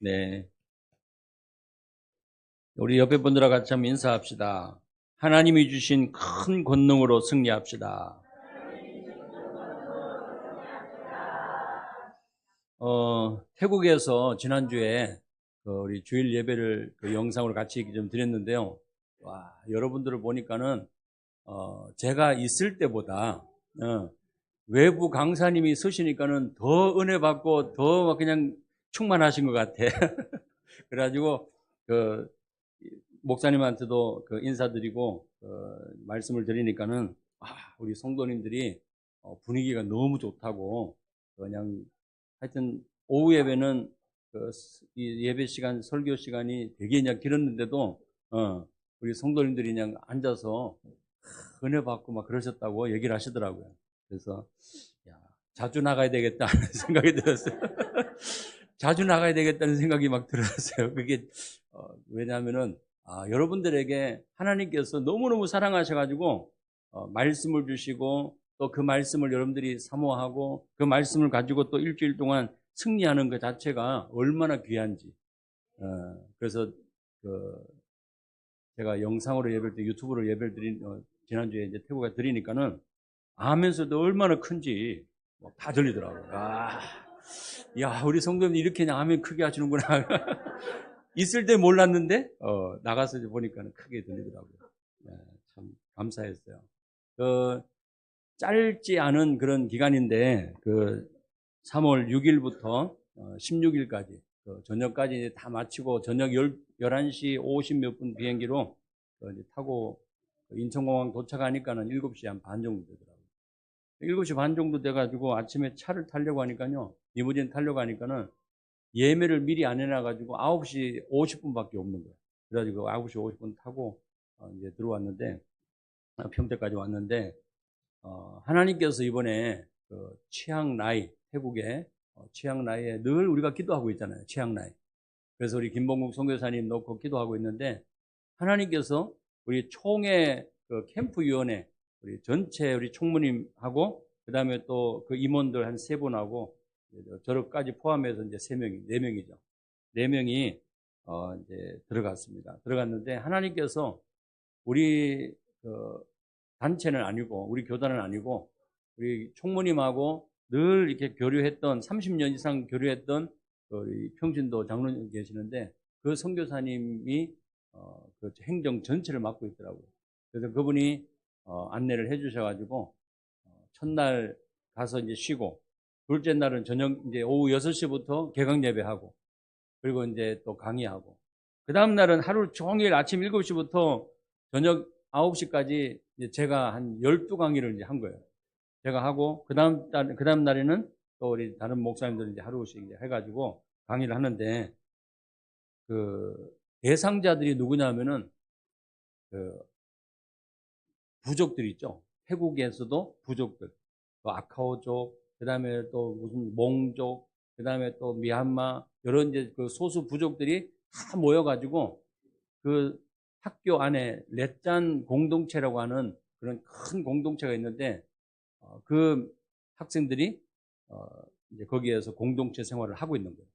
네. 우리 옆에 분들과 같이 한번 인사합시다. 하나님이 주신 큰 권능으로 승리합시다. 태국에서 지난주에 우리 주일 예배를 영상으로 같이 좀 드렸는데요. 와, 여러분들을 보니까는, 제가 있을 때보다, 외부 강사님이 서시니까는 더 은혜 받고 더 막 그냥 충만하신 것 같아. 그래가지고, 그, 목사님한테도 인사드리고, 말씀을 드리니까는, 우리 성도님들이 분위기가 너무 좋다고, 그냥, 하여튼, 오후 예배는 이 예배 시간, 설교 시간이 되게 그냥 길었는데도, 우리 성도님들이 그냥 앉아서 은혜 받고 막 그러셨다고 얘기를 하시더라고요. 그래서, 야, 자주 나가야 되겠다 하는 생각이 들었어요. 자주 나가야 되겠다는 생각이 막 들었어요. 그게, 왜냐하면은, 여러분들에게 하나님께서 너무너무 사랑하셔가지고, 말씀을 주시고, 또 그 말씀을 여러분들이 사모하고, 그 말씀을 가지고 또 일주일 동안 승리하는 그 자체가 얼마나 귀한지. 그래서, 그, 제가 영상으로 예배를 때, 유튜브로 예배를 지난주에 이제 태국에 드리니까는, 하면서도 얼마나 큰지 다 들리더라고요. 야, 우리 성도님 이렇게 그냥 아멘 크게 하시는구나. 있을 때 몰랐는데, 나가서 보니까는 크게 들리더라고요. 네, 참 감사했어요. 짧지 않은 그런 기간인데, 3월 6일부터 16일까지, 저녁까지 다 마치고, 저녁 11시 50 몇 분 비행기로 이제 타고 인천공항 도착하니까는 7시 한 반 정도 되더라고요. 7시 반 정도 돼가지고 아침에 차를 타려고 하니까요, 리무진 타려고 하니까는 예매를 미리 안 해놔가지고 9시 50분밖에 없는 거예요. 그래가지고 9시 50분 타고 이제 들어왔는데, 평택까지 왔는데, 하나님께서 이번에 치앙라이, 태국의 치앙라이에 늘 우리가 기도하고 있잖아요. 치앙라이. 그래서 우리 김봉국 선교사님 놓고 기도하고 있는데, 하나님께서 우리 총회 캠프위원회, 우리 전체 우리 총무님하고, 그 다음에 또 그 임원들 한 3분하고, 저를,까지 포함해서 이제 3명이, 4명이죠. 4명이, 이제 들어갔는데, 하나님께서 우리, 단체는 아니고, 우리 교단은 아니고, 우리 총무님하고 늘 이렇게 교류했던, 30년 이상 교류했던 우리 평신도 장로님 계시는데, 그 선교사님이 그 행정 전체를 맡고 있더라고요. 그래서 그분이 안내를 해주셔가지고, 첫날 가서 이제 쉬고, 둘째 날은 저녁 이제 오후 6시부터 개강 예배하고, 그리고 이제 또 강의하고, 그 다음 날은 하루 종일 아침 7시부터 저녁 9시까지 제가 한 12강의를 이제 한 거예요. 제가 하고, 그 다음 날에는 또 우리 다른 목사님들 이제 하루씩 이제 해가지고 강의를 하는데, 대상자들이 누구냐면은, 부족들 있죠. 태국에서도 부족들. 또 아카오족, 그 다음에 또 무슨 몽족, 그 다음에 또 미얀마, 여러 이제 그 소수 부족들이 다 모여가지고 그 학교 안에 렛잔 공동체라고 하는 그런 큰 공동체가 있는데, 그 학생들이 이제 거기에서 공동체 생활을 하고 있는 거예요.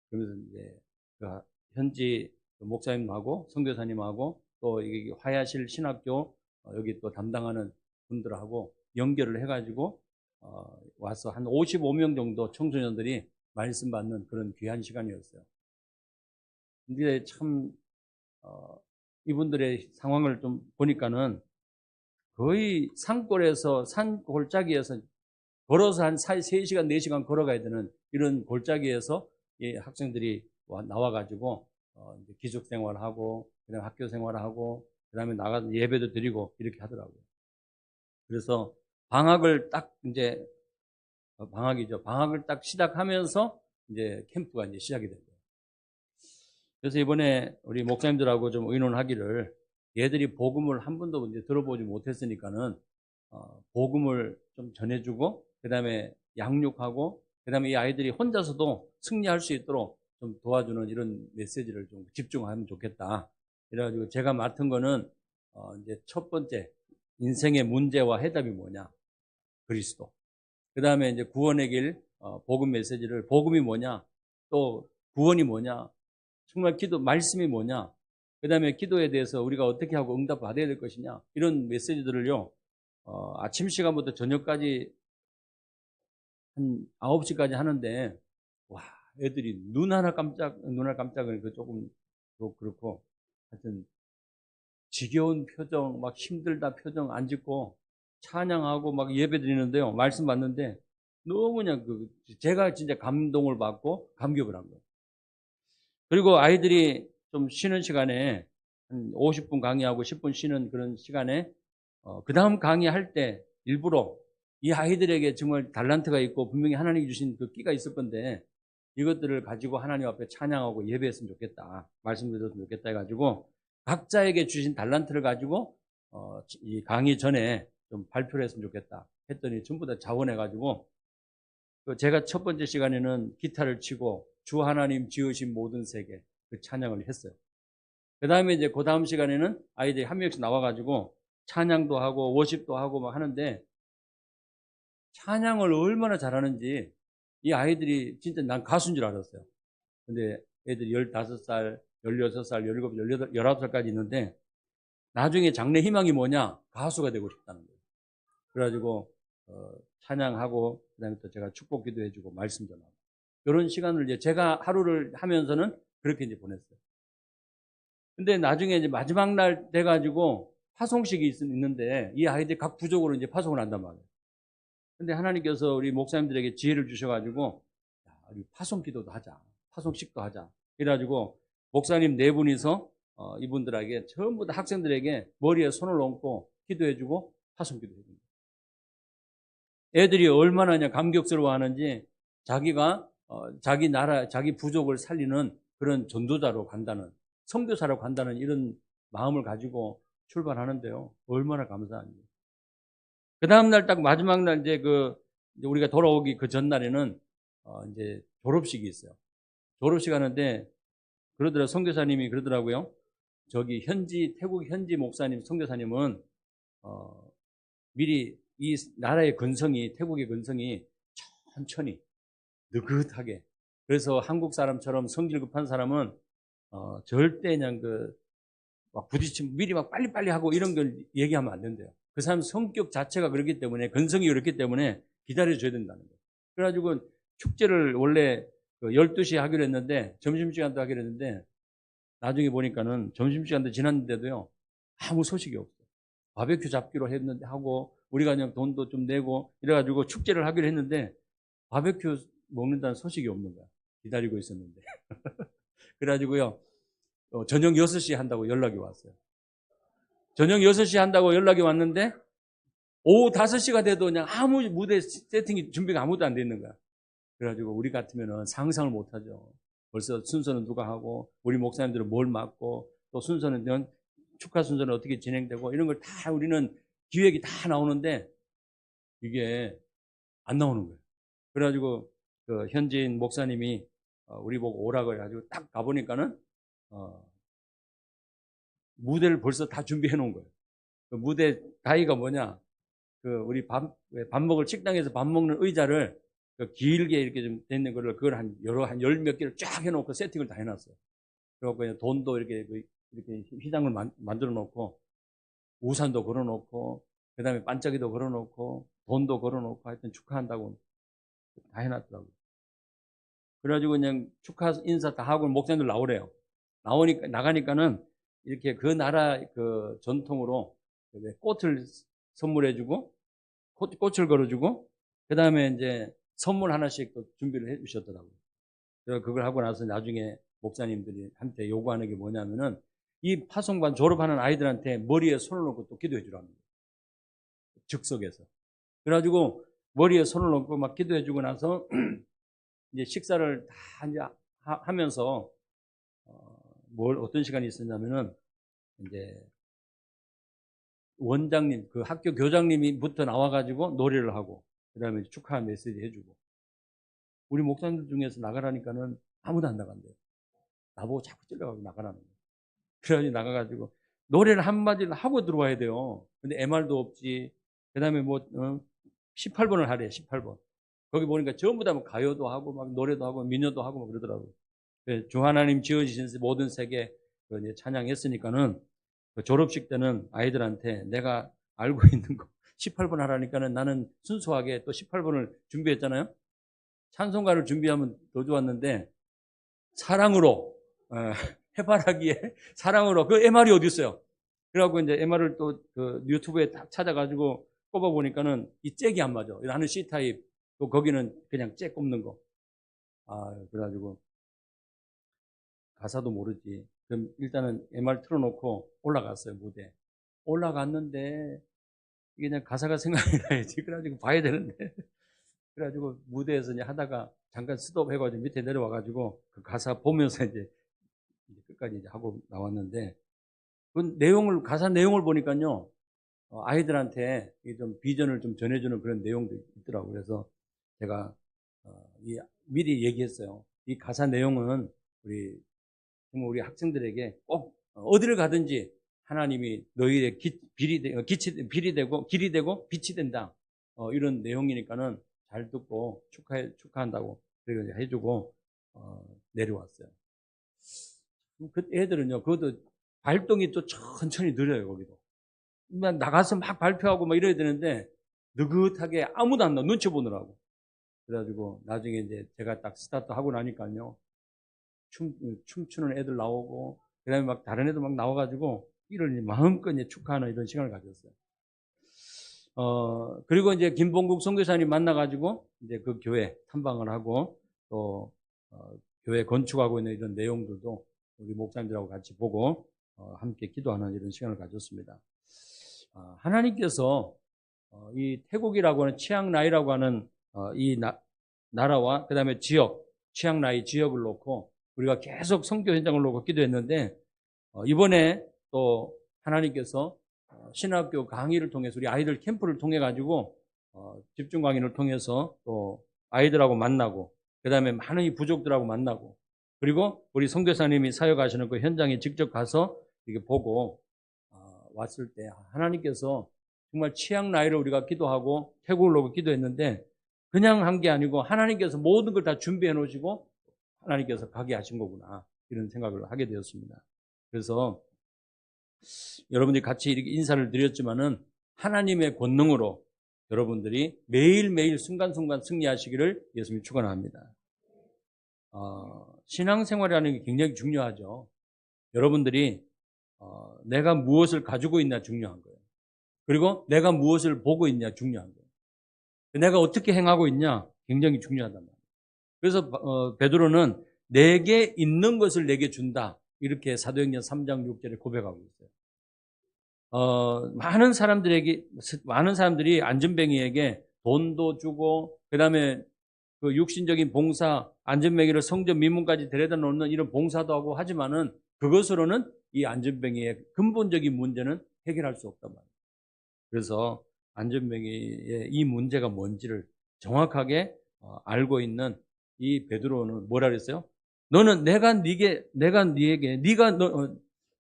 그러면서 이제 그 현지 목사님하고 선교사님하고 또 이 화야실 신학교 여기 또 담당하는 분들하고 연결을 해가지고 와서 한 55명 정도 청소년들이 말씀 받는 그런 귀한 시간이었어요. 근데 참 이분들의 상황을 좀 보니까는 거의 산골에서 산 골짜기에서 걸어서 한 3시간, 4시간 걸어가야 되는 이런 골짜기에서 이 학생들이 나와가지고 이제 기숙 생활하고, 그다음에 학교 생활하고, 그다음에 나가서 예배도 드리고 이렇게 하더라고요. 그래서 방학을 딱 이제 방학이죠. 방학을 딱 시작하면서 이제 캠프가 이제 시작이 된 거예요. 그래서 이번에 우리 목사님들하고 좀 의논하기를, 얘들이 복음을 한 번도 이제 들어보지 못했으니까는 복음을 좀 전해주고, 그 다음에 양육하고, 그 다음에 이 아이들이 혼자서도 승리할 수 있도록 좀 도와주는 이런 메시지를 좀 집중하면 좋겠다. 그래가지고 제가 맡은 거는 이제 첫 번째, 인생의 문제와 해답이 뭐냐? 그리스도. 그 다음에 이제 구원의 길, 복음 메시지를, 복음이 뭐냐? 또 구원이 뭐냐? 정말 말씀이 뭐냐? 그 다음에 기도에 대해서 우리가 어떻게 하고 응답 받아야 될 것이냐? 이런 메시지들을요, 아침 시간부터 저녁까지 한 9시까지 하는데, 와, 애들이 눈 하나 깜짝을 조금 그렇고, 하여튼, 지겨운 표정, 막 힘들다 표정 안 짓고, 찬양하고 막 예배 드리는데요, 말씀 받는데, 너무 그냥 제가 진짜 감동을 받고 감격을 한 거예요. 그리고 아이들이 좀 쉬는 시간에, 한 50분 강의하고 10분 쉬는 그런 시간에, 그 다음 강의할 때 일부러 이 아이들에게 정말 달란트가 있고 분명히 하나님이 주신 그 끼가 있을 건데 이것들을 가지고 하나님 앞에 찬양하고 예배했으면 좋겠다. 말씀드렸으면 좋겠다 해가지고 각자에게 주신 달란트를 가지고 이 강의 전에 좀 발표를 했으면 좋겠다 했더니 전부 다 자원해가지고 제가 첫 번째 시간에는 기타를 치고 주 하나님 지으신 모든 세계 그 찬양을 했어요. 그 다음에 이제 그 다음 시간에는 아이들이 한 명씩 나와가지고 찬양도 하고 워십도 하고 막 하는데 찬양을 얼마나 잘하는지 이 아이들이 진짜 난 가수인 줄 알았어요. 근데 애들이 15살, 16살, 17, 18, 19살까지 있는데 나중에 장래 희망이 뭐냐? 가수가 되고 싶다는 거예요. 그래가지고 찬양하고 그다음에 또 제가 축복 기도해주고 말씀 전하고 이런 시간을 이제 제가 하루를 하면서는 그렇게 이제 보냈어요. 근데 나중에 이제 마지막 날 돼가지고 파송식이 있는데 이 아이들이 각 부족으로 이제 파송을 한단 말이에요. 근데 하나님께서 우리 목사님들에게 지혜를 주셔가지고 우리 파송 기도도 하자, 파송식도 하자. 그래가지고 목사님 4분이서 이분들에게 전부 다 학생들에게 머리에 손을 얹고 기도해주고 파송 기도해줍니다. 애들이 얼마나 감격스러워하는지 자기가 자기 나라, 자기 부족을 살리는 그런 전도자로 간다는, 선교사로 간다는 이런 마음을 가지고 출발하는데요. 얼마나 감사한지. 그 다음날 딱 마지막 날 이제 우리가 돌아오기 그 전날에는 이제 졸업식이 있어요. 졸업식 하는데 선교사님이 그러더라고요. 저기 태국 현지 목사님, 선교사님은 미리 이 나라의 건성이, 태국의 건성이 천천히 느긋하게, 그래서 한국 사람처럼 성질 급한 사람은 절대 그냥 막 부딪히면 미리 막 빨리빨리 하고 이런 걸 얘기하면 안 된대요. 그 사람 성격 자체가 그렇기 때문에, 건성이 그렇기 때문에 기다려줘야 된다는 거예요. 그래가지고 축제를 원래 12시에 하기로 했는데 점심시간도 하기로 했는데 나중에 보니까는 점심시간도 지났는데도요 아무 소식이 없어요. 바베큐 잡기로 했는데 하고 우리가 그냥 돈도 좀 내고 이래가지고 축제를 하기로 했는데 바베큐 먹는다는 소식이 없는 거야. 기다리고 있었는데. 그래가지고요 저녁 6시에 한다고 연락이 왔어요. 저녁 6시에 한다고 연락이 왔는데 오후 5시가 돼도 그냥 아무 무대 세팅이 준비가 아무도 안 돼 있는 거야. 그래가지고 우리 같으면은 상상을 못 하죠. 벌써 순서는 누가 하고 우리 목사님들은 뭘 맡고 또 순서는 축하 순서는 어떻게 진행되고 이런 걸 다 우리는 기획이 다 나오는데 이게 안 나오는 거예요. 그래가지고 현지인 목사님이 우리 보고 오라고 해가지고 딱 가보니까는 무대를 벌써 다 준비해 놓은 거예요. 그 무대 가이가 뭐냐? 우리 밥 먹을 식당에서 밥 먹는 의자를 길게 이렇게 좀 되는 거를 그걸 한 열 몇 개를 쫙 해놓고 세팅을 다 해놨어요. 그래갖고 돈도 이렇게 휘장을 만들어 놓고 우산도 걸어놓고 그다음에 반짝이도 걸어놓고 돈도 걸어놓고 하여튼 축하한다고 다 해놨더라고요. 그래가지고 그냥 축하 인사 다 하고 목사님들 나오래요. 나가니까는 이렇게 그 나라 전통으로 꽃을 선물해주고 꽃을 걸어주고 그 다음에 이제 선물 하나씩 또 준비를 해 주셨더라고요. 그래서 그걸 하고 나서 나중에 목사님들이 한테 요구하는 게 뭐냐면은 이 파송반 졸업하는 아이들한테 머리에 손을 놓고 또 기도해 주랍니다. 즉석에서. 그래가지고 머리에 손을 놓고 막 기도해 주고 나서 이제 식사를 다 이제 하면서 어떤 시간이 있었냐면은 이제 원장님, 그 학교 교장님이부터 나와가지고 노래를 하고 그다음에 축하 메시지 해주고 우리 목사님들 중에서 나가라니까는 아무도 안 나간대요. 나보고 자꾸 찔러가지고 나가라는 거예요. 그래가지고 나가가지고 노래를 한마디를 하고 들어와야 돼요. 근데 MR도 없지. 그다음에 18번을 하래. 18번. 거기 보니까 전부 다 가요도 하고 막 노래도 하고 민요도 하고 막 그러더라고요. 주 하나님 지어주신 모든 세계 찬양했으니까는 그 졸업식 때는 아이들한테 내가 알고 있는 거 18분 하라니까는 나는 순수하게 또 18분을 준비했잖아요. 찬송가를 준비하면 더 좋았는데 사랑으로 해바라기에 사랑으로 그 MR이 어디 있어요? 그래갖고 이제 MR을 또 그 유튜브에 딱 찾아가지고 꼽아보니까는 이 잭이 안 맞아. 나는 C타입, 또 거기는 그냥 잭 꼽는 거. 그래가지고 가사도 모르지. 그럼 일단은 MR 틀어놓고 올라갔어요, 무대. 올라갔는데 이게 그냥 가사가 생각이 나야지. 그래가지고 봐야 되는데. 그래가지고 무대에서 이제 하다가 잠깐 스톱해가지고 밑에 내려와가지고 그 가사 보면서 이제 끝까지 이제 하고 나왔는데 그 내용을, 가사 내용을 보니까요, 아이들한테 좀 비전을 좀 전해주는 그런 내용도 있더라고요. 그래서 제가 미리 얘기했어요. 이 가사 내용은 우리 학생들에게 꼭 어디를 가든지 하나님이 너희의 길이 되고 빛이 된다. 이런 내용이니까는 잘 듣고 축하한다고 그렇게 해주고 내려왔어요. 그 애들은요, 그것도 발동이 또 천천히 느려요, 거기도. 나가서 막 발표하고 막 이래야 되는데 느긋하게 아무도 안 나와, 눈치 보느라고. 그래가지고 나중에 이제 제가 딱 스타트 하고 나니까요, 춤추는 애들 나오고, 그 다음에 막 다른 애들 막 나와가지고, 이를 마음껏 이제 축하하는 이런 시간을 가졌어요. 그리고 이제 김봉국 선교사님 만나가지고, 이제 그 교회 탐방을 하고, 또, 교회 건축하고 있는 이런 내용들도 우리 목사님들하고 같이 보고, 함께 기도하는 이런 시간을 가졌습니다. 하나님께서, 이 태국이라고 하는 치앙라이라고 하는, 이 나라와, 그 다음에 치앙라이 지역을 놓고, 우리가 계속 선교 현장을 놓고 기도했는데 이번에 또 하나님께서 신학교 강의를 통해서 우리 아이들 캠프를 통해 가지고 집중 강의를 통해서 또 아이들하고 만나고 그다음에 많은 이 부족들하고 만나고 그리고 우리 선교사님이 사역하시는 그 현장에 직접 가서 이렇게 보고 왔을 때 하나님께서 정말 치앙라이를 우리가 기도하고 태국을 놓고 기도했는데 그냥 한 게 아니고 하나님께서 모든 걸 다 준비해 놓으시고 하나님께서 가게 하신 거구나 이런 생각을 하게 되었습니다. 그래서 여러분들이 같이 이렇게 인사를 드렸지만은 하나님의 권능으로 여러분들이 매일매일 순간순간 승리하시기를 예수님이 축원합니다. 신앙생활이라는 게 굉장히 중요하죠. 여러분들이 내가 무엇을 가지고 있냐 중요한 거예요. 그리고 내가 무엇을 보고 있냐 중요한 거예요. 내가 어떻게 행하고 있냐 굉장히 중요하단 말이에요. 그래서 베드로는 내게 있는 것을 내게 준다. 이렇게 사도행전 3장 6절에 고백하고 있어요. 많은 사람들이 안전뱅이에게 돈도 주고 그다음에 그 육신적인 봉사, 안전뱅이를 성전 민문까지 데려다 놓는 이런 봉사도 하고 하지만은 그것으로는 이 안전뱅이의 근본적인 문제는 해결할 수 없단 말이에요. 그래서 안전뱅이의 이 문제가 뭔지를 정확하게 알고 있는 이 베드로는 뭐라 그랬어요? 너는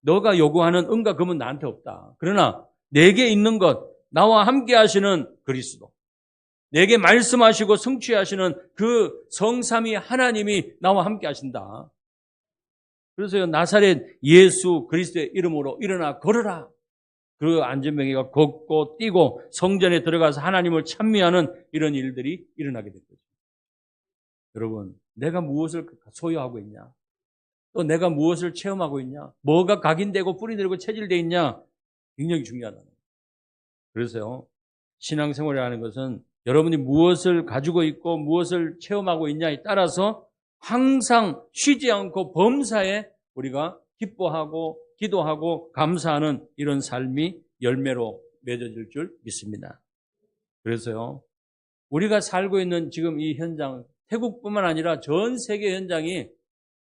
너가 요구하는 은과 금은 나한테 없다. 그러나 내게 있는 것, 나와 함께 하시는 그리스도, 내게 말씀하시고 성취하시는 그 성삼위 하나님이 나와 함께 하신다. 그래서 나사렛 예수 그리스도의 이름으로 일어나 걸어라. 그 안전뱅이가 걷고 뛰고 성전에 들어가서 하나님을 찬미하는 이런 일들이 일어나게 된 거죠. 여러분, 내가 무엇을 소유하고 있냐? 또 내가 무엇을 체험하고 있냐? 뭐가 각인되고 뿌리들고 체질되어 있냐? 굉장히 중요하다. 그래서요, 신앙생활이라는 것은 여러분이 무엇을 가지고 있고 무엇을 체험하고 있냐에 따라서 항상 쉬지 않고 범사에 우리가 기뻐하고 기도하고 감사하는 이런 삶이 열매로 맺어질 줄 믿습니다. 그래서요, 우리가 살고 있는 지금 이 현장, 태국뿐만 아니라 전 세계 현장이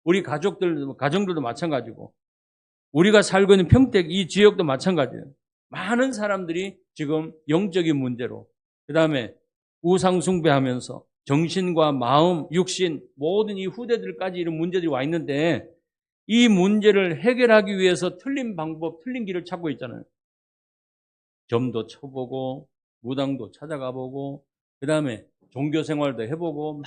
우리 가정들도 마찬가지고 우리가 살고 있는 평택 이 지역도 마찬가지예요. 많은 사람들이 지금 영적인 문제로 그 다음에 우상 숭배하면서 정신과 마음, 육신 모든 이 후대들까지 이런 문제들이 와 있는데 이 문제를 해결하기 위해서 틀린 방법, 틀린 길을 찾고 있잖아요. 점도 쳐보고 무당도 찾아가보고 그 다음에 종교 생활도 해보고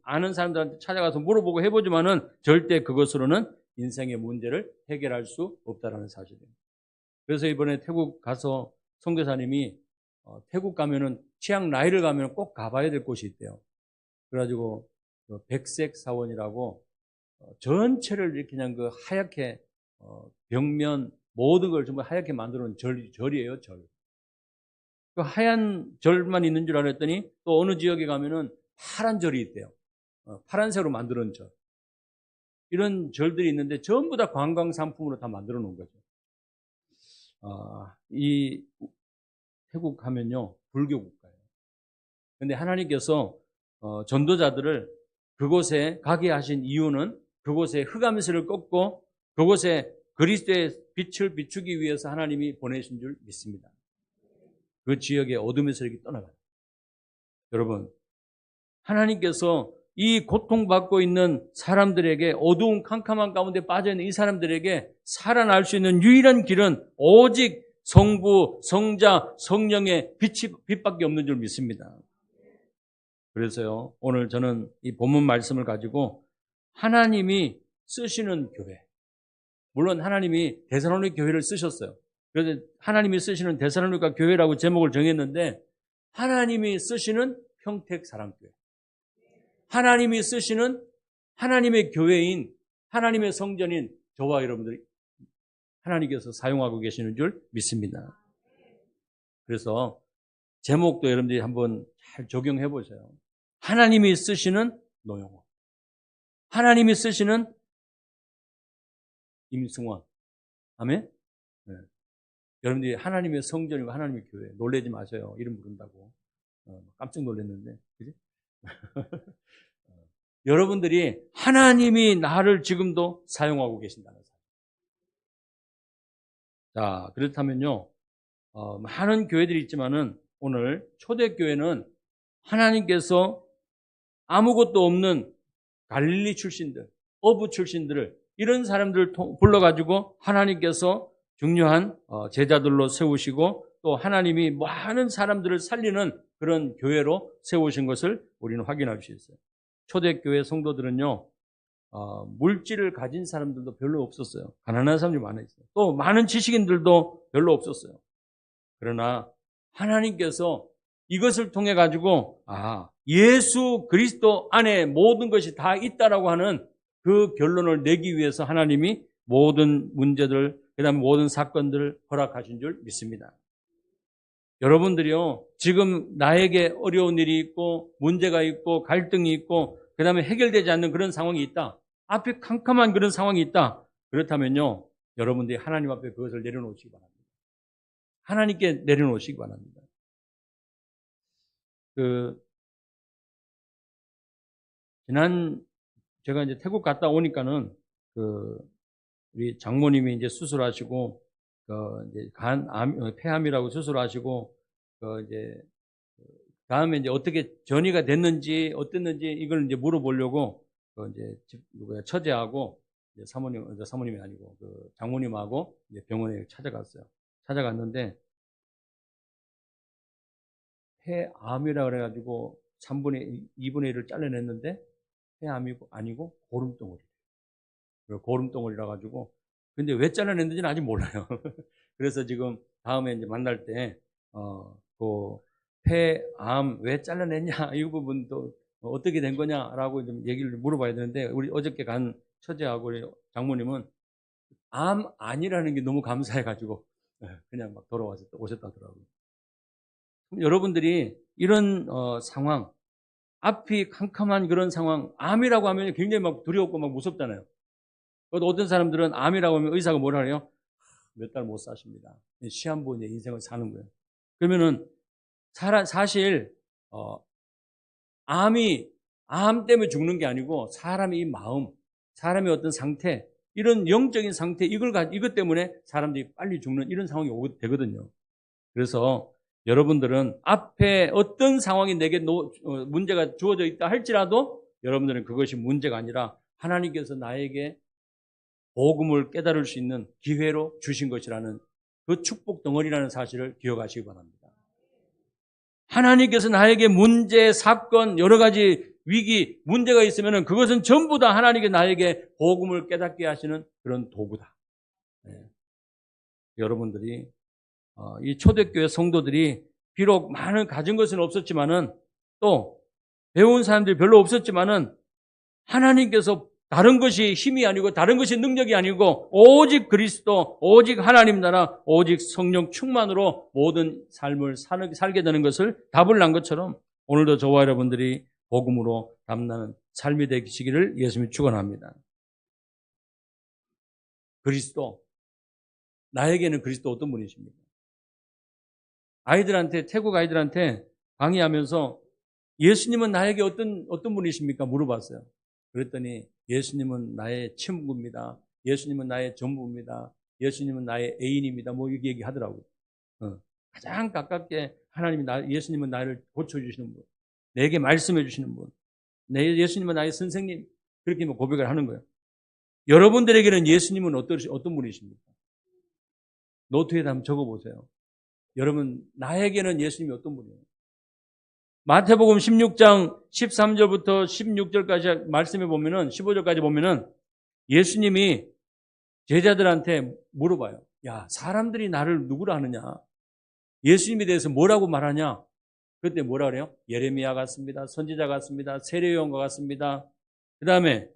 아는 사람들한테 찾아가서 물어보고 해보지만은 절대 그것으로는 인생의 문제를 해결할 수 없다는 사실이에요. 그래서 이번에 태국 가서 선교사님이 태국 가면은 치앙라이를 가면 꼭 가봐야 될 곳이 있대요. 그래가지고 백색 사원이라고 전체를 이렇게 그냥 그 하얗게 벽면 모든 걸 전부 하얗게 만들어 놓은 절이에요, 절. 그 하얀 절만 있는 줄 알았더니 또 어느 지역에 가면은 파란 절이 있대요. 파란색으로 만들어 놓은 절. 이런 절들이 있는데 전부 다 관광 상품으로 다 만들어 놓은 거죠. 이 태국 가면요, 불교 국가예요. 근데 하나님께서 전도자들을 그곳에 가게 하신 이유는 그곳에 흑암세를 꺾고 그곳에 그리스도의 빛을 비추기 위해서 하나님이 보내신 줄 믿습니다. 그 지역의 어둠의 세력이 떠나가요. 여러분, 하나님께서 이 고통받고 있는 사람들에게 어두운 캄캄한 가운데 빠져있는 이 사람들에게 살아날 수 있는 유일한 길은 오직 성부, 성자, 성령의 빛밖에 없는 줄 믿습니다. 그래서요, 오늘 저는 이 본문 말씀을 가지고 하나님이 쓰시는 교회, 물론 하나님이 데살로니가 교회를 쓰셨어요. 그래서 하나님이 쓰시는 데살로니가 교회라고 제목을 정했는데 하나님이 쓰시는 평택사랑교회, 하나님이 쓰시는 하나님의 교회인 하나님의 성전인 저와 여러분들이 하나님께서 사용하고 계시는 줄 믿습니다. 그래서 제목도 여러분들이 한번 잘 적용해 보세요. 하나님이 쓰시는 노영호, 하나님이 쓰시는 임승원. 아멘? 네. 여러분들이 하나님의 성전이고 하나님의 교회, 놀라지 마세요. 이름 부른다고. 깜짝 놀랐는데, 그지? 여러분들이 하나님이 나를 지금도 사용하고 계신다는 사실. 자, 그렇다면요, 많은 교회들이 있지만은 오늘 초대교회는 하나님께서 아무것도 없는 갈릴리 출신들, 어부 출신들을 이런 사람들을 불러가지고 하나님께서 중요한 제자들로 세우시고 또 하나님이 많은 사람들을 살리는 그런 교회로 세우신 것을 우리는 확인할 수 있어요. 초대교회 성도들은요, 물질을 가진 사람들도 별로 없었어요. 가난한 사람들이 많아 있어요. 또 많은 지식인들도 별로 없었어요. 그러나 하나님께서 이것을 통해 가지고 예수 그리스도 안에 모든 것이 다 있다라고 하는 그 결론을 내기 위해서 하나님이 모든 문제들, 그다음에 모든 사건들을 허락하신 줄 믿습니다. 여러분들이요, 지금 나에게 어려운 일이 있고 문제가 있고 갈등이 있고 그다음에 해결되지 않는 그런 상황이 있다. 앞에 캄캄한 그런 상황이 있다. 그렇다면요, 여러분들이 하나님 앞에 그것을 내려놓으시기 바랍니다. 하나님께 내려놓으시기 바랍니다. 제가 이제 태국 갔다 오니까는 우리 장모님이 이제 수술하시고 이제 폐암이라고 수술하시고 이제 다음에 이제 어떻게 전이가 됐는지 어땠는지 이걸 이제 물어보려고 이제 처제하고 이제 사모님이 아니고 장모님하고 이제 병원에 찾아갔어요. 찾아갔는데 폐암이라 그래가지고 2분의 1을 잘라냈는데 폐암이고 아니고 고름덩어리. 고름덩어리라 가지고 근데 왜 잘라냈는지는 아직 몰라요. 그래서 지금 다음에 이제 만날 때 그 폐암 왜 잘라냈냐 이 부분도 어떻게 된 거냐라고 좀 얘기를 물어봐야 되는데 우리 어저께 간 처제하고 우리 장모님은 암 아니라는 게 너무 감사해가지고 그냥 막 돌아와서 오셨다더라고요. 여러분들이 이런 상황, 앞이 캄캄한 그런 상황, 암이라고 하면 굉장히 막 두려웠고 막 무섭잖아요. 어떤 사람들은 암이라고 하면 의사가 뭐라 그래요? 몇 달 못 사십니다. 시한부의 인생을 사는 거예요. 그러면은 사실 암 때문에 죽는 게 아니고 사람의 이 마음, 사람의 어떤 상태, 이런 영적인 상태 이것 때문에 사람들이 빨리 죽는 이런 상황이 되거든요. 그래서 여러분들은 앞에 어떤 상황이 내게 문제가 주어져 있다 할지라도 여러분들은 그것이 문제가 아니라 하나님께서 나에게 복음을 깨달을 수 있는 기회로 주신 것이라는 그 축복 덩어리라는 사실을 기억하시기 바랍니다. 하나님께서 나에게 문제, 사건, 여러 가지 위기, 문제가 있으면 그것은 전부 다 하나님께 나에게 복음을 깨닫게 하시는 그런 도구다. 네. 여러분들이 이 초대교회 성도들이 비록 많은 가진 것은 없었지만은 또 배운 사람들이 별로 없었지만은 하나님께서 다른 것이 힘이 아니고 다른 것이 능력이 아니고 오직 그리스도, 오직 하나님 나라, 오직 성령 충만으로 모든 삶을 살게 되는 것을 답을 난 것처럼 오늘도 저와 여러분들이 복음으로 담나는 삶이 되시기를 예수님이 축원합니다. 그리스도, 나에게는 그리스도 어떤 분이십니까? 아이들한테, 태국 아이들한테 강의하면서 예수님은 나에게 어떤 분이십니까? 물어봤어요. 그랬더니 예수님은 나의 친구입니다. 예수님은 나의 전부입니다. 예수님은 나의 애인입니다. 뭐 이렇게 얘기하더라고요. 가장 가깝게 예수님은 나를 고쳐주시는 분, 내게 말씀해 주시는 분, 예수님은 나의 선생님, 그렇게 고백을 하는 거예요. 여러분들에게는 예수님은 어떤 분이십니까? 노트에다 한번 적어보세요. 여러분, 나에게는 예수님이 어떤 분이에요? 마태복음 16장 13절부터 16절까지 말씀해 보면은 15절까지 보면은 예수님이 제자들한테 물어봐요. 야, 사람들이 나를 누구라 하느냐? 예수님에 대해서 뭐라고 말하냐? 그때 뭐라 그래요? 예레미야 같습니다. 선지자 같습니다. 세례요한과 같습니다. 그 다음에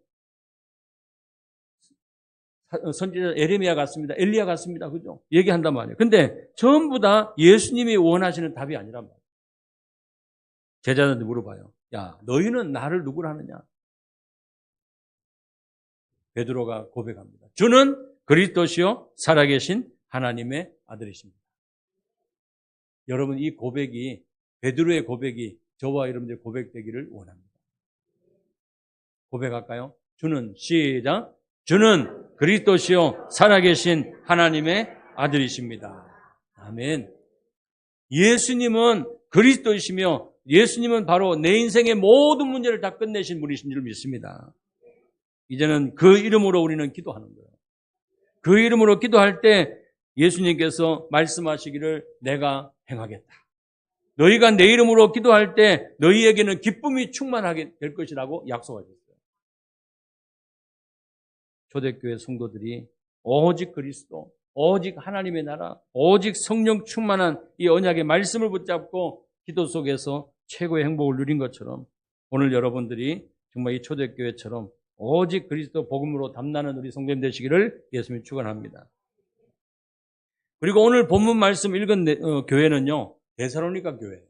선지자 예레미야 같습니다. 엘리야 같습니다. 그죠? 얘기한단 말이에요. 근데 전부 다 예수님이 원하시는 답이 아니란 말이에요. 제자들한테 물어봐요. 야, 너희는 나를 누구라 하느냐? 베드로가 고백합니다. 주는 그리스도시요 살아계신 하나님의 아들이십니다. 여러분, 이 고백이, 베드로의 고백이 저와 여러분들의 고백되기를 원합니다. 고백할까요? 주는, 시작. 주는 그리스도시요 살아계신 하나님의 아들이십니다. 아멘. 예수님은 그리스도이시며 예수님은 바로 내 인생의 모든 문제를 다 끝내신 분이신 줄 믿습니다. 이제는 그 이름으로 우리는 기도하는 거예요. 그 이름으로 기도할 때 예수님께서 말씀하시기를 내가 행하겠다. 너희가 내 이름으로 기도할 때 너희에게는 기쁨이 충만하게 될 것이라고 약속하셨어요. 초대교회 성도들이 오직 그리스도, 오직 하나님의 나라, 오직 성령 충만한 이 언약의 말씀을 붙잡고 기도 속에서 최고의 행복을 누린 것처럼 오늘 여러분들이 정말 이 초대교회처럼 오직 그리스도 복음으로 담나는 우리 성도님 되시기를 예수님이 축원합니다. 그리고 오늘 본문 말씀 읽은 교회는요, 데살로니가 교회예요.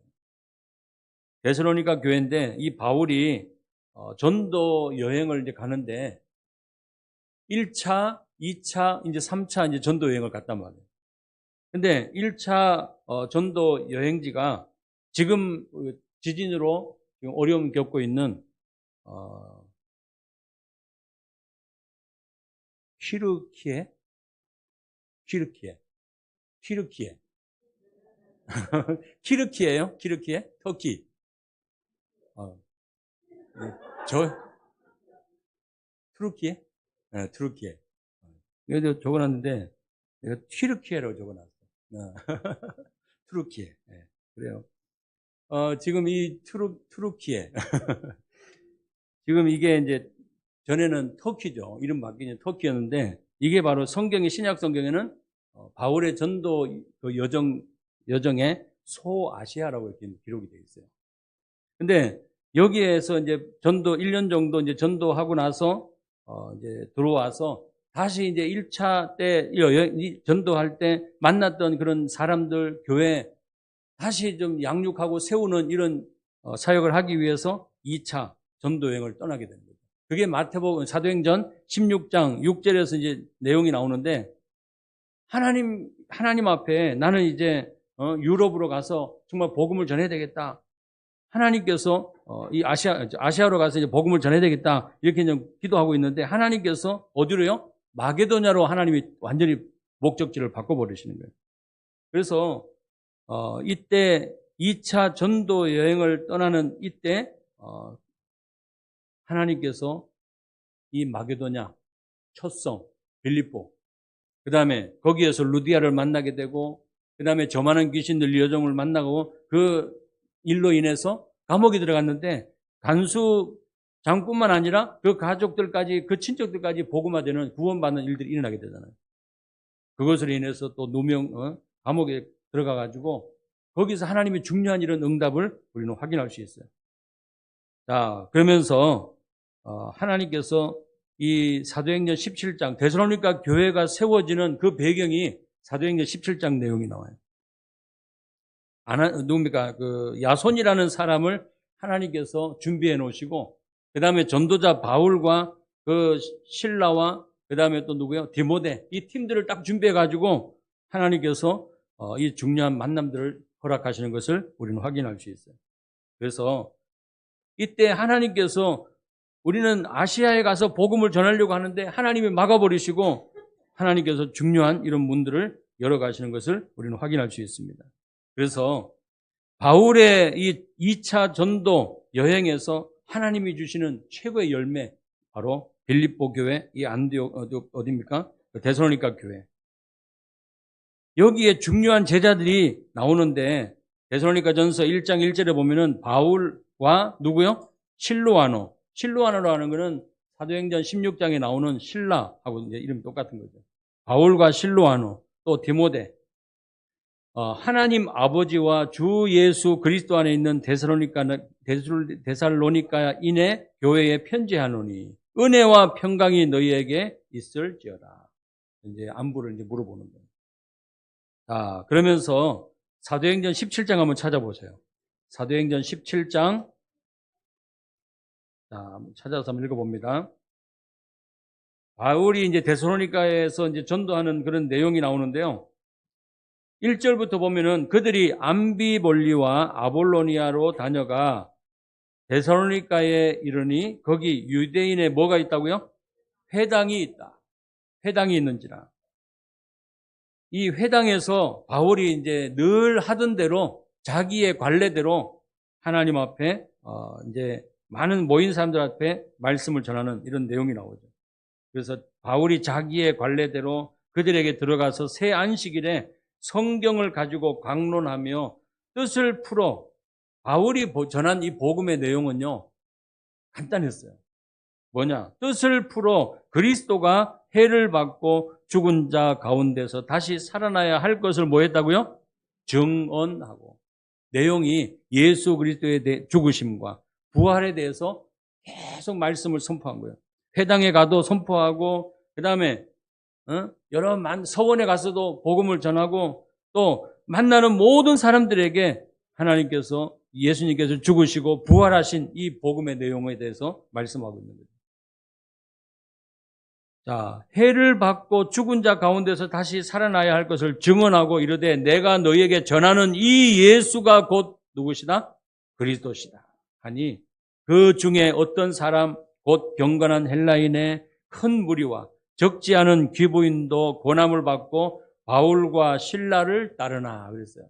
데살로니가 교회인데 이 바울이 전도 여행을 이제 가는데 1차, 2차, 이제 3차 이제 전도 여행을 갔단 말이에요. 근데 1차 전도 여행지가 지금 지진으로 지금 어려움 겪고 있는 튀르키예? 튀르키예요? 튀르키예? 터키. 트루키예? 네, 트루키예. 여기도 적어놨는데 내가 튀르키예라고 적어놨어요. 트루키예. 네, 그래요. 지금 이 트루키예. 지금 이게 이제 전에는 터키죠. 이름 바뀌는 터키였는데 이게 바로 성경의 신약 성경에는 바울의 전도 그 여정의 소아시아라고 이렇게 기록이 되어 있어요. 근데 여기에서 이제 전도 1년 정도 이제 전도하고 나서 이제 들어와서 다시 이제 1차 때 전도할 때 만났던 그런 사람들 교회 다시 좀 양육하고 세우는 이런 사역을 하기 위해서 2차 전도 여행을 떠나게 됩니다. 그게 마태복음 사도행전 16장 6절에서 이제 내용이 나오는데 하나님 앞에 나는 이제 유럽으로 가서 정말 복음을 전해야 되겠다. 하나님께서 이 아시아로 가서 이제 복음을 전해야 되겠다. 이렇게 이제 기도하고 있는데 하나님께서 어디로요? 마게도냐로 하나님이 완전히 목적지를 바꿔버리시는 거예요. 그래서 이때 2차 전도 여행을 떠나는 이때 하나님께서 이 마게도냐, 첫 성, 빌립보, 그 다음에 거기에서 루디아를 만나게 되고 그 다음에 저 많은 귀신들 여정을 만나고 그 일로 인해서 감옥에 들어갔는데 간수장뿐만 아니라 그 가족들까지, 그 친척들까지 복음화되는, 구원받는 일들이 일어나게 되잖아요. 그것으로 인해서 또 감옥에 들어가가지고 거기서 하나님의 중요한 이런 응답을 우리는 확인할 수 있어요. 자, 그러면서 하나님께서 이 사도행전 17장 데살로니가 교회가 세워지는 그 배경이 사도행전 17장 내용이 나와요. 누굽니까? 그 야손이라는 사람을 하나님께서 준비해 놓으시고, 그 다음에 전도자 바울과 그 실라와 그 다음에 또 누구요? 디모데, 이 팀들을 딱 준비해 가지고 하나님께서 이 중요한 만남들을 허락하시는 것을 우리는 확인할 수 있어요. 그래서 이때 하나님께서, 우리는 아시아에 가서 복음을 전하려고 하는데 하나님이 막아버리시고 하나님께서 중요한 이런 문들을 열어가시는 것을 우리는 확인할 수 있습니다. 그래서 바울의 이 2차 전도 여행에서 하나님이 주시는 최고의 열매, 바로 빌립보 교회, 이 안디옥, 어디입니까? 데살로니가 교회. 여기에 중요한 제자들이 나오는데, 데살로니가전서 1장 1절에 보면은 바울과 누구요? 실로아노. 실로아노라는 것은 사도행전 16장에 나오는 신라하고 이제 이름이 똑같은 거죠. 바울과 실로아노, 또 디모데. 하나님 아버지와 주 예수 그리스도 안에 있는 데살로니가인의 교회에 편지하노니 은혜와 평강이 너희에게 있을지어다. 이제 안부를 이제 물어보는 거예요. 자, 그러면서 사도행전 17장 한번 찾아보세요. 사도행전 17장. 자, 찾아서 한번 읽어봅니다. 바울이 이제 데살로니가에서 이제 전도하는 그런 내용이 나오는데요. 1절부터 보면은 그들이 암비볼리와 아볼로니아로 다녀가 데살로니가에 이르니 거기 유대인의 뭐가 있다고요? 회당이 있다. 회당이 있는지라. 이 회당에서 바울이 이제 늘 하던 대로 자기의 관례대로 하나님 앞에 이제 많은 모인 사람들 앞에 말씀을 전하는 이런 내용이 나오죠. 그래서 바울이 자기의 관례대로 그들에게 들어가서 새 안식일에 성경을 가지고 강론하며 뜻을 풀어, 바울이 전한 이 복음의 내용은요, 간단했어요. 뭐냐? 뜻을 풀어 그리스도가 해를 받고 죽은 자 가운데서 다시 살아나야 할 것을 뭐 했다고요? 증언하고. 내용이 예수 그리스도의 죽으심과 부활에 대해서 계속 말씀을 선포한 거예요. 회당에 가도 선포하고, 그 다음에 여러 서원에 가서도 복음을 전하고, 또 만나는 모든 사람들에게 하나님께서, 예수님께서 죽으시고 부활하신 이 복음의 내용에 대해서 말씀하고 있는 거죠. 자, 해를 받고 죽은 자 가운데서 다시 살아나야 할 것을 증언하고 이르되 내가 너희에게 전하는 이 예수가 곧 누구시다? 그리스도시다 하니 그 중에 어떤 사람 곧 경건한 헬라인의 큰 무리와 적지 않은 귀부인도 고난을 받고 바울과 실라를 따르나 그랬어요.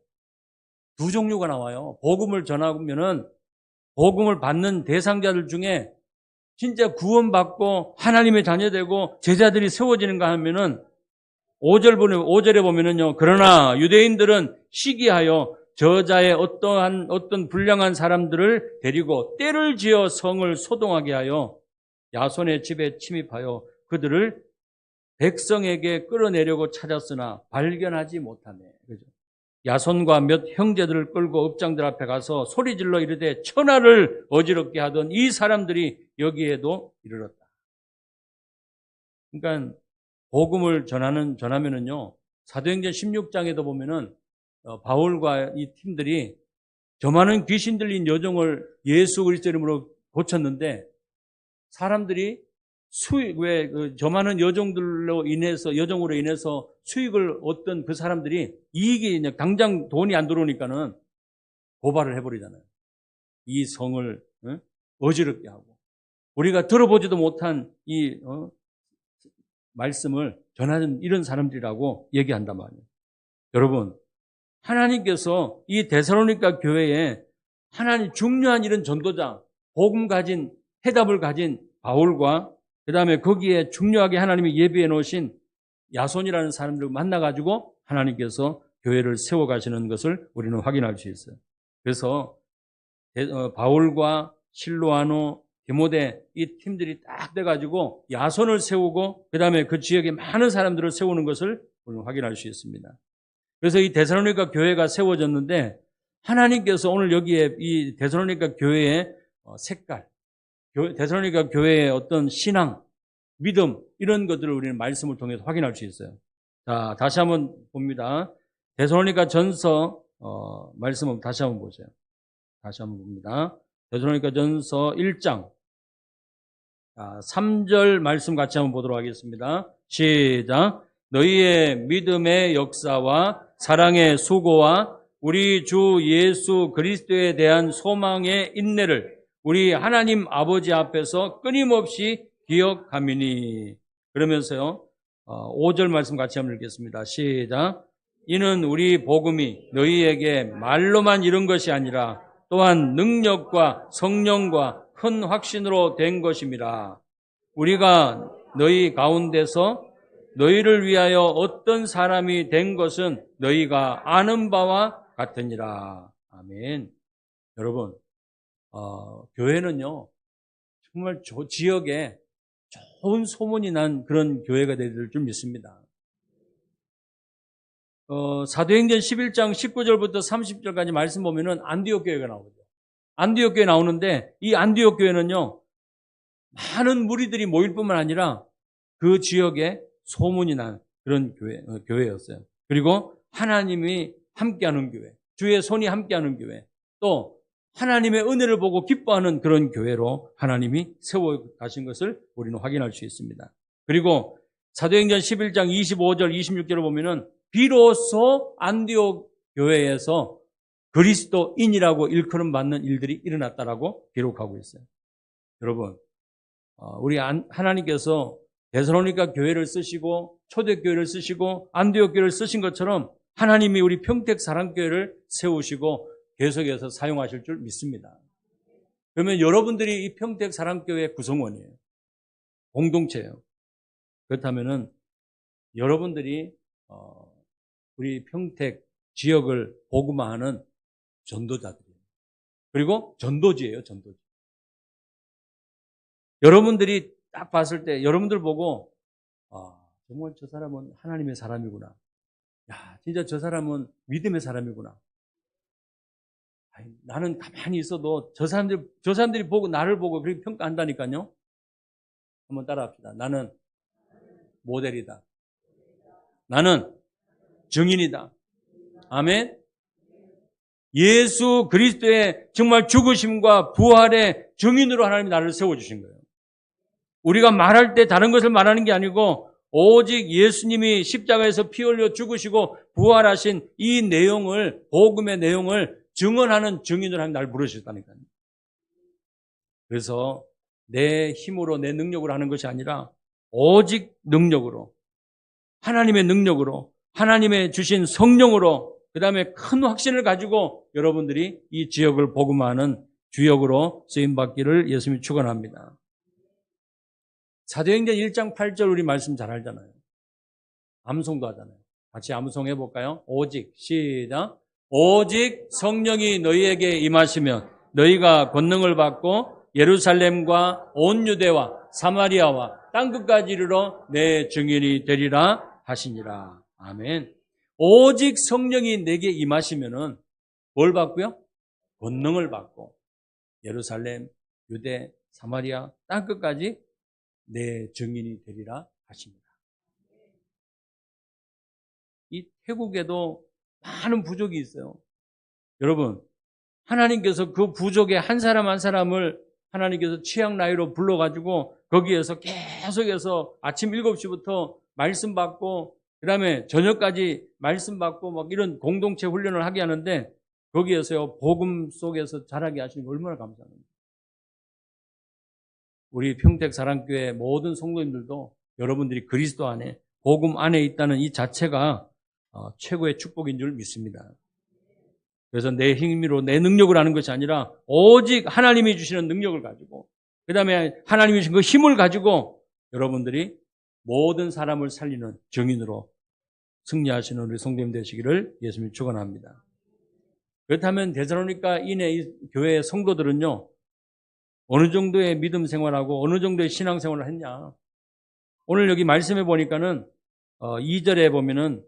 두 종류가 나와요. 복음을 전하면은 복음을 받는 대상자들 중에 진짜 구원받고 하나님의 자녀되고 제자들이 세워지는가 하면은 5절에 보면은요. 그러나 유대인들은 시기하여 저자의 어떤 불량한 사람들을 데리고 때를 지어 성을 소동하게 하여 야손의 집에 침입하여 그들을 백성에게 끌어내려고 찾았으나 발견하지 못하네. 그죠? 야손과 몇 형제들을 끌고 업장들 앞에 가서 소리질러 이르되 천하를 어지럽게 하던 이 사람들이 여기에도 이르렀다. 그러니까 복음을 전하면은요. 사도행전 16장에도 보면은 바울과 이 팀들이 저 많은 귀신 들린 여종을 예수 그리스도 이름으로 고쳤는데 사람들이 저 많은 여종으로 인해서 수익을 얻던 그 사람들이 이익이 그냥 당장 돈이 안 들어오니까는 고발을 해버리잖아요. 이 성을 어지럽게 하고 우리가 들어보지도 못한 이 말씀을 전하는 이런 사람들이라고 얘기한단 말이에요. 여러분, 하나님께서 이 데살로니가 교회에 하나님 중요한 이런 전도자, 복음 가진 해답을 가진 바울과 그 다음에 거기에 중요하게 하나님이 예비해 놓으신 야손이라는 사람들을 만나가지고 하나님께서 교회를 세워가시는 것을 우리는 확인할 수 있어요. 그래서 바울과 실로아노, 디모데 이 팀들이 딱 돼가지고 야손을 세우고 그 다음에 그 지역에 많은 사람들을 세우는 것을 오늘 확인할 수 있습니다. 그래서 이 데살로니가 교회가 세워졌는데 하나님께서 오늘 여기에 이 데살로니가 교회의 색깔, 데살로니가 교회의 어떤 신앙, 믿음 이런 것들을 우리는 말씀을 통해서 확인할 수 있어요. 자, 다시 한번 봅니다. 데살로니가 전서 말씀을 다시 한번 보세요. 다시 한번 봅니다. 데살로니가 전서 1장 3절 말씀 같이 한번 보도록 하겠습니다. 시작. 너희의 믿음의 역사와 사랑의 수고와 우리 주 예수 그리스도에 대한 소망의 인내를 우리 하나님 아버지 앞에서 끊임없이 기억하미니. 그러면서요 5절 말씀 같이 한번 읽겠습니다. 시작. 이는 우리 복음이 너희에게 말로만 이룬 것이 아니라 또한 능력과 성령과 큰 확신으로 된 것입니다. 우리가 너희 가운데서 너희를 위하여 어떤 사람이 된 것은 너희가 아는 바와 같으니라. 아멘. 여러분, 교회는요 정말 지역에 좋은 소문이 난 그런 교회가 될 줄 믿습니다. 사도행전 11장 19절부터 30절까지 말씀 보면은 안디옥 교회가 나오죠. 안디옥 교회 나오는데 이 안디옥 교회는요 많은 무리들이 모일 뿐만 아니라 그 지역에 소문이 난 그런 교회였어요. 그리고 하나님이 함께하는 교회, 주의 손이 함께하는 교회, 또 하나님의 은혜를 보고 기뻐하는 그런 교회로 하나님이 세워 가신 것을 우리는 확인할 수 있습니다. 그리고 사도행전 11장 25절 26절을 보면은 비로소 안디옥 교회에서 그리스도인이라고 일컬음 받는 일들이 일어났다라고 기록하고 있어요. 여러분, 우리 하나님께서 데살로니가 교회를 쓰시고 초대교회를 쓰시고 안디옥 교회를 쓰신 것처럼 하나님이 우리 평택 사랑교회를 세우시고 계속해서 사용하실 줄 믿습니다. 그러면 여러분들이 이 평택 사랑교회의 구성원이에요. 공동체예요. 그렇다면은 여러분들이 우리 평택 지역을 복음화하는 전도자들이에요. 그리고 전도지예요, 전도지. 여러분들이 딱 봤을 때 여러분들 보고 정말 저 사람은 하나님의 사람이구나. 야, 진짜 저 사람은 믿음의 사람이구나. 나는 가만히 있어도 저 사람들이 보고 나를 보고 그렇게 평가한다니까요. 한번 따라합시다. 나는 모델이다. 나는 증인이다. 아멘. 예수 그리스도의 정말 죽으심과 부활의 증인으로 하나님이 나를 세워주신 거예요. 우리가 말할 때 다른 것을 말하는 게 아니고 오직 예수님이 십자가에서 피 흘려 죽으시고 부활하신 이 내용을, 복음의 내용을 증언하는 증인으로 하나님 나를 부르셨다니까요. 그래서 내 힘으로 내 능력으로 하는 것이 아니라 오직 능력으로, 하나님의 능력으로, 하나님의 주신 성령으로, 그 다음에 큰 확신을 가지고 여러분들이 이 지역을 복음화하는 주역으로 쓰임받기를 예수님이 축원합니다. 사도행전 1장 8절 우리 말씀 잘 알잖아요. 암송도 하잖아요. 같이 암송 해볼까요? 오직, 시작. 오직 성령이 너희에게 임하시면 너희가 권능을 받고 예루살렘과 온 유대와 사마리아와 땅끝까지 이르러 내 증인이 되리라 하시니라. 아멘. 오직 성령이 내게 임하시면은 뭘 받고요? 권능을 받고 예루살렘, 유대, 사마리아 땅끝까지 내 증인이 되리라 하십니다. 이 태국에도 많은 부족이 있어요. 여러분, 하나님께서 그 부족의 한 사람 한 사람을 하나님께서 취향 나이로 불러가지고 거기에서 계속해서 아침 7시부터 말씀 받고 그 다음에 저녁까지 말씀 받고 막 이런 공동체 훈련을 하게 하는데 거기에서요 복음 속에서 자라게 하시는 거 얼마나 감사합니다. 우리 평택 사랑교회 모든 성도님들도 여러분들이 그리스도 안에 복음 안에 있다는 이 자체가 최고의 축복인 줄 믿습니다. 그래서 내 힘으로 내 능력을 하는 것이 아니라 오직 하나님이 주시는 능력을 가지고 그 다음에 하나님이 주신 그 힘을 가지고 여러분들이 모든 사람을 살리는 증인으로 승리하시는 우리 성도님 되시기를 예수님이 축원합니다. 그렇다면 데살로니가 인의 교회 성도들은요, 어느 정도의 믿음 생활하고 어느 정도의 신앙 생활을 했냐. 오늘 여기 말씀해 보니까는 2절에 보면은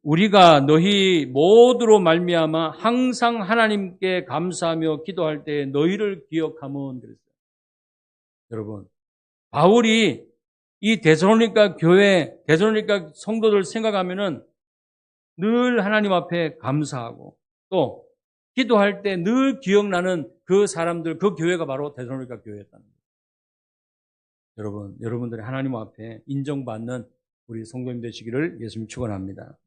우리가 너희 모두로 말미암아 항상 하나님께 감사하며 기도할 때 너희를 기억하면 그랬어요. 여러분, 바울이 이 데살로니가 교회, 데살로니가 성도들 생각하면은 늘 하나님 앞에 감사하고 또 기도할 때 늘 기억나는 그 사람들, 그 교회가 바로 데살로니가 교회였다는 거예요. 여러분, 여러분들이 하나님 앞에 인정받는 우리 성도님 되시기를 예수님 축원합니다.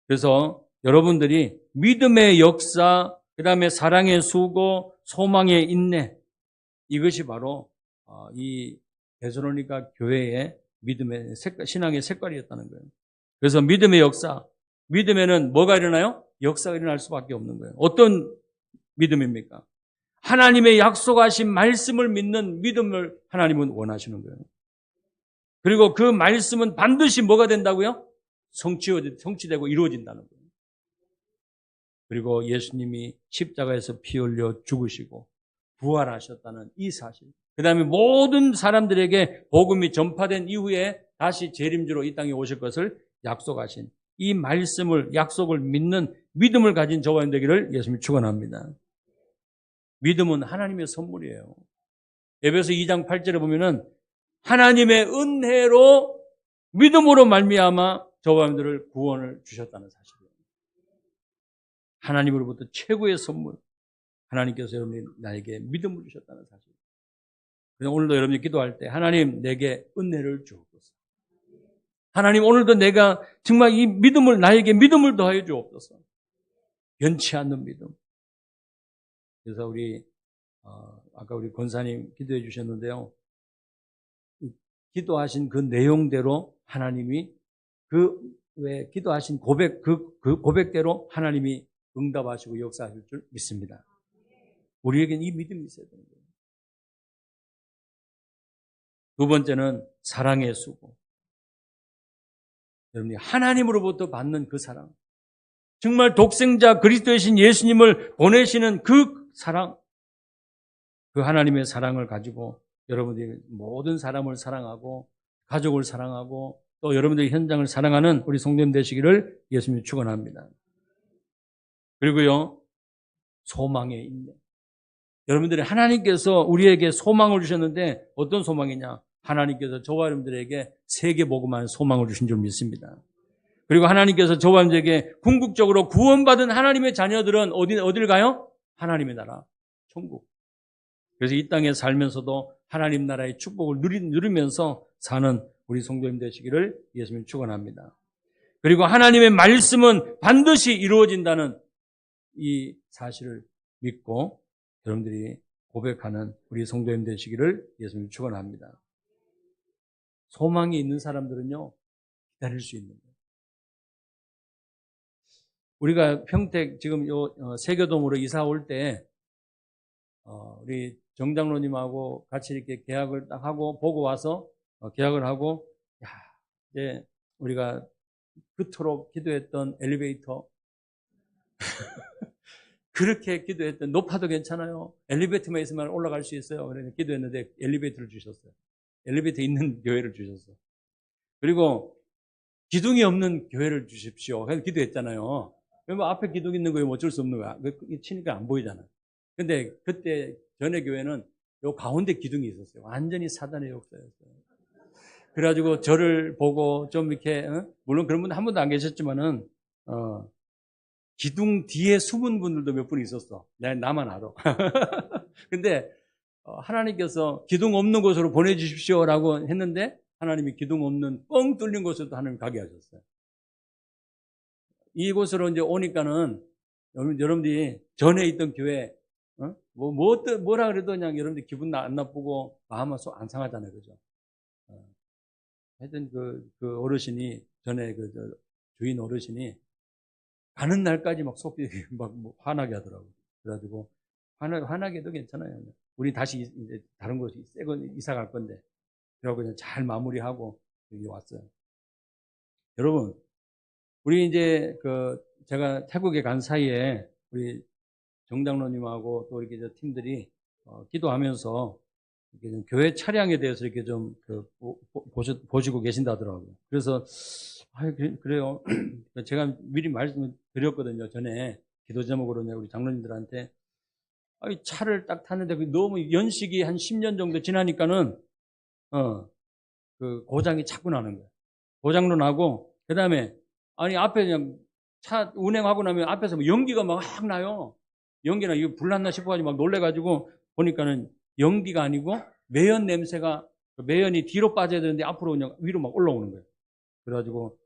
그래서 여러분들이 믿음의 역사, 그 다음에 사랑의 수고, 소망의 인내, 이것이 바로 이 데살로니가 교회의 믿음의 색깔, 신앙의 색깔이었다는 거예요. 그래서 믿음의 역사, 믿음에는 뭐가 일어나요? 역사가 일어날 수밖에 없는 거예요. 어떤 믿음입니까? 하나님의 약속하신 말씀을 믿는 믿음을 하나님은 원하시는 거예요. 그리고 그 말씀은 반드시 뭐가 된다고요? 성취되고 이루어진다는 거예요. 그리고 예수님이 십자가에서 피 흘려 죽으시고 부활하셨다는 이 사실. 그 다음에 모든 사람들에게 복음이 전파된 이후에 다시 재림주로 이 땅에 오실 것을 약속하신 이 말씀을, 약속을 믿는 믿음을 가진 저와 되기를 예수님이 축원합니다. 믿음은 하나님의 선물이에요. 에베소 2장 8절에 보면은 하나님의 은혜로 믿음으로 말미암아 저와 여러분들을 구원을 주셨다는 사실이에요. 하나님으로부터 최고의 선물, 하나님께서 여러분 나에게 믿음을 주셨다는 사실. 그래서 오늘도 여러분이 기도할 때 하나님 내게 은혜를 주옵소서. 하나님 오늘도 내가 정말 이 믿음을, 나에게 믿음을 더하여 주옵소서. 변치 않는 믿음. 그래서 아까 우리 권사님 기도해 주셨는데요. 기도하신 그 내용대로 하나님이 기도하신 그 고백대로 하나님이 응답하시고 역사하실 줄 믿습니다. 우리에게는 이 믿음이 있어야 되는 거예요. 두 번째는 사랑의 수고. 여러분이 하나님으로부터 받는 그 사랑. 정말 독생자 그리스도이신 예수님을 보내시는 그 사랑. 그 하나님의 사랑을 가지고 여러분들이 모든 사람을 사랑하고 가족을 사랑하고 또 여러분들의 현장을 사랑하는 우리 성도님 되시기를 예수님이 축원합니다. 그리고요, 소망의 인내. 여러분들이 하나님께서 우리에게 소망을 주셨는데 어떤 소망이냐? 하나님께서 저와 여러분들에게 세계복음화의 소망을 주신 줄 믿습니다. 그리고 하나님께서 저와 여러분들에게 궁극적으로 구원받은 하나님의 자녀들은 어딜 가요? 하나님의 나라, 천국. 그래서 이 땅에 살면서도 하나님 나라의 축복을 누리면서 사는 우리 성도님 되시기를 예수님 축원합니다. 그리고 하나님의 말씀은 반드시 이루어진다는 이 사실을 믿고 여러분들이 고백하는 우리 성도님 되시기를 예수님 축원합니다. 소망이 있는 사람들은요, 기다릴 수 있는 거예요. 우리가 평택 지금 세교동으로 이사 올 때 우리 정장로님하고 같이 이렇게 계약을 딱 하고 보고 와서 계약을 하고 이제 우리가 그토록 기도했던 엘리베이터 그렇게 기도했던 높아도 괜찮아요. 엘리베이터만 있으면 올라갈 수 있어요. 그래서 기도했는데 엘리베이터를 주셨어요. 엘리베이터 있는 교회를 주셨어요. 그리고 기둥이 없는 교회를 주십시오. 그래서 기도했잖아요. 그러면 앞에 기둥 있는 거에 어쩔 수 없는 거야. 치니까 안 보이잖아. 근데 그때 전에 교회는 요 가운데 기둥이 있었어요. 완전히 사단의 역사였어요. 그래가지고 저를 보고 좀 이렇게, 물론 그런 분 한 분도 안 계셨지만은, 기둥 뒤에 숨은 분들도 몇 분 있었어. 나만 알아. 근데, 하나님께서 기둥 없는 곳으로 보내주십시오라고 했는데, 하나님이 기둥 없는 뻥 뚫린 곳으로 하나님 가게 하셨어요. 이곳으로 이제 오니까는, 여러분들이 전에 있던 교회, 뭐라 그래도 그냥 여러분들 기분 안 나쁘고 마음 안 상하잖아요. 그죠? 하여튼 그 어르신이, 전에 주인 어르신이 가는 날까지 막 속이 막 화나게 하더라고요. 그래가지고, 화나게 해도 괜찮아요. 우리 다시 이제 다른 곳에 이사 갈 건데. 그러고 그냥 잘 마무리하고 여기 왔어요. 여러분, 우리 이제 제가 태국에 간 사이에 우리 정장로님하고 또 이렇게 저 팀들이 기도하면서 이렇게 좀 교회 차량에 대해서 이렇게 좀 보시고 계신다더라고요. 그래서 그래요. 제가 미리 말씀을 드렸거든요. 전에 기도 제목으로 우리 장로님들한테 차를 딱 탔는데 너무 연식이 한 10년 정도 지나니까는 그 고장이 자꾸 나는 거예요. 고장도 나고 그다음에 앞에 그냥 차 운행하고 나면 앞에서 뭐 연기가 막 나요. 연기나 이거 불났나 싶어가지고 막 놀래가지고 보니까는 연기가 아니고 매연 냄새가, 매연이 뒤로 빠져야 되는데 앞으로 그냥 위로 막 올라오는 거예요. 그래가지고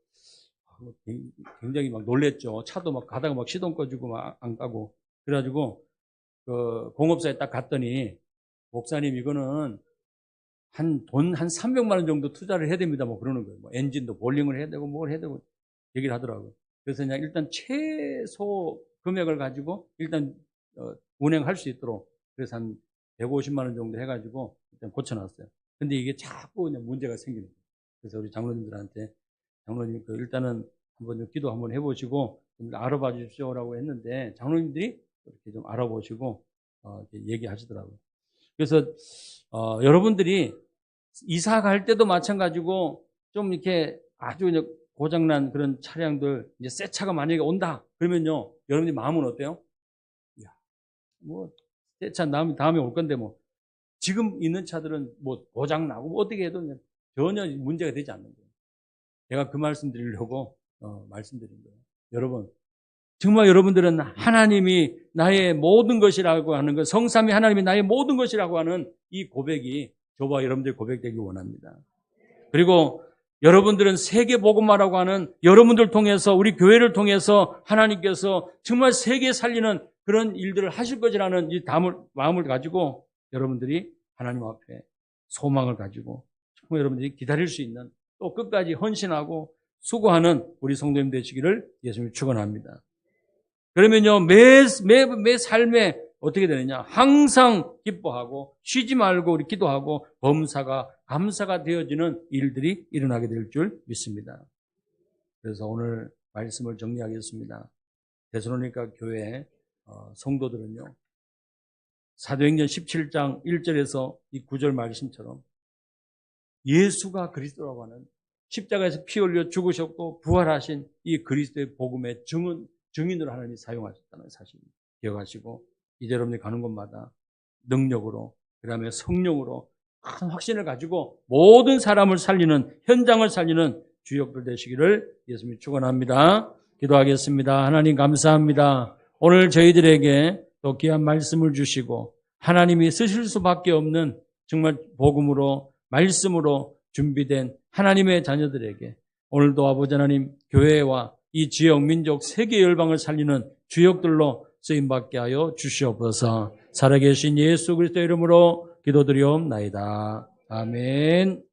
굉장히 막 놀랬죠. 차도 막 가다가 막 시동 꺼주고 막 안 가고. 그래가지고 그 공업사에 딱 갔더니 목사님 이거는 돈 한 300만 원 정도 투자를 해야 됩니다. 뭐 그러는 거예요. 뭐 엔진도 볼링을 해야 되고 뭘 해야 되고 얘기를 하더라고요. 그래서 그냥 일단 최소 금액을 가지고 일단 운행할 수 있도록 그래서 한 150만 원 정도 해가지고 일단 고쳐놨어요. 근데 이게 자꾸 그냥 문제가 생기는 거예요. 그래서 우리 장로님들한테 장로님 일단은 한번 기도 한번 해보시고 좀 알아봐 주십시오라고 했는데 장로님들이 이렇게 좀 알아보시고 이렇게 얘기하시더라고요. 그래서 여러분들이 이사 갈 때도 마찬가지고 좀 이렇게 아주 고장난 그런 차량들 이제 새 차가 만약에 온다 그러면요 여러분들 마음은 어때요? 야, 뭐 새 차 다음에 올 건데 뭐 지금 있는 차들은 뭐 고장 나고 뭐 어떻게 해도 전혀 문제가 되지 않는 거예요. 제가 그 말씀 드리려고 말씀드린 거예요. 여러분 정말 여러분들은 하나님이 나의 모든 것이라고 하는 것, 성삼위 하나님이 나의 모든 것이라고 하는 이 고백이 저와 여러분들이 고백되기 원합니다. 그리고 여러분들은 세계 복음화라고 하는 여러분들 통해서 우리 교회를 통해서 하나님께서 정말 세계 살리는 그런 일들을 하실 것이라는 이 마음을 가지고 여러분들이 하나님 앞에 소망을 가지고 정말 여러분들이 기다릴 수 있는 또 끝까지 헌신하고 수고하는 우리 성도님 되시기를 예수님이 축원합니다. 그러면요 매 삶에 어떻게 되느냐 항상 기뻐하고 쉬지 말고 우리 기도하고 범사가 감사가 되어지는 일들이 일어나게 될 줄 믿습니다. 그래서 오늘 말씀을 정리하겠습니다. 데살로니가 교회 성도들은요 사도행전 17장 1절에서 이 9절 말씀처럼 예수가 그리스도라고 하는 십자가에서 피 흘려 죽으셨고 부활하신 이 그리스도의 복음의 증인으로 하나님이 사용하셨다는 사실 기억하시고 이제 여러분들이 가는 곳마다 능력으로 그다음에 성령으로 큰 확신을 가지고 모든 사람을 살리는 현장을 살리는 주역들 되시기를 예수님이 축원합니다. 기도하겠습니다. 하나님 감사합니다. 오늘 저희들에게 또 귀한 말씀을 주시고 하나님이 쓰실 수밖에 없는 정말 복음으로 말씀으로 준비된 하나님의 자녀들에게 오늘도 아버지 하나님 교회와 이 지역 민족 세계 열방을 살리는 주역들로 쓰임받게 하여 주시옵소서. 살아계신 예수 그리스도 이름으로 기도드리옵나이다. 아멘.